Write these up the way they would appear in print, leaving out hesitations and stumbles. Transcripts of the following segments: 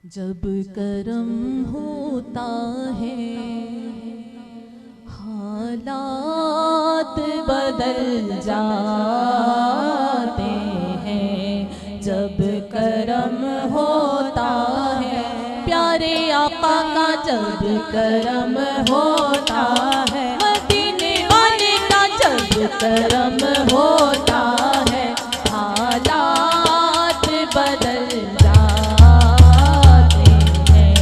जब करम होता है हालात बदल जाते हैं। जब करम होता है प्यारे आका का, जब करम होता है मदीने वाले का, जब करम होता है हालात बदल जाते हैं।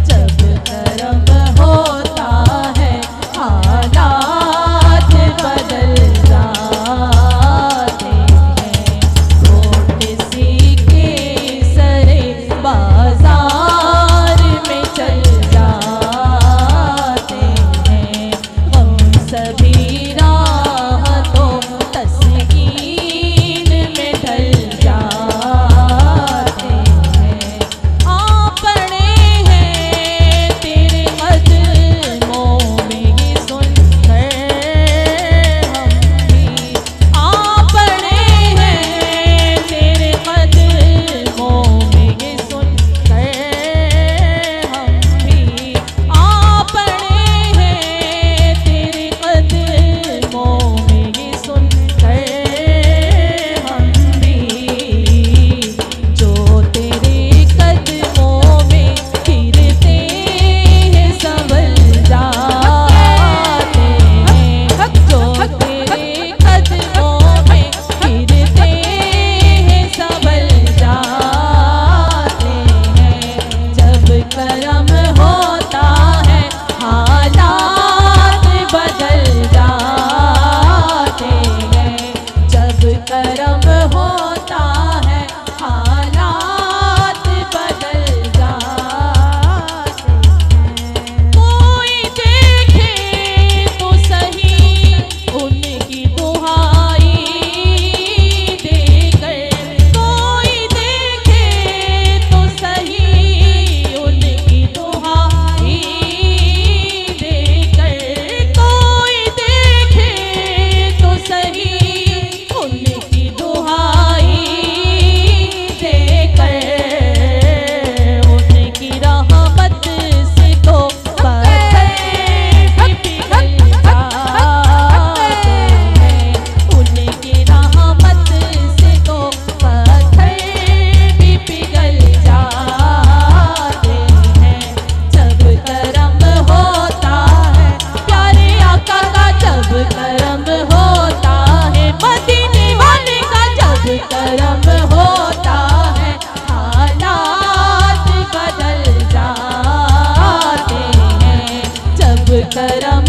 जब करम होता है हालात बदल जाते हैं। छोट सी के सरे बाजार में चल जाते हैं। हम सभी राहतों तस्कीन में ढल जाते हैं। आपने हैं तेरे कदमों में ये सुनकर हम भी, आपने हैं तेरे कदमों में ये सुनकर हम भी, आपने हैं तेरे कदमों में ये सुनकर हम भी। जो तेरे कदमों में गिरते हैं संभल जाते हैं। जो तेरे कदमों में गिरते हैं संभल जाते हैं। जब करम होता है हालात बदल जाते हैं। जब करम होता है हालात बदल जाते हैं। कोई देखे तो सही उनकी दुहाई देकर, कोई देखे तो सही उनकी दुहाई देकर, कोई देखे तो सही उनकी दुहाई देकर। उनकी रहमत से तो पत्थर भी पिघल जाते हैं। उनकी रहमत से तो पत्थर भी पिघल जाते हैं। जब करम होता है प्यारे आका का, जब करम होता है मदीने वाले का, जब करम होता है हालात बदल जाते हैं। जब करम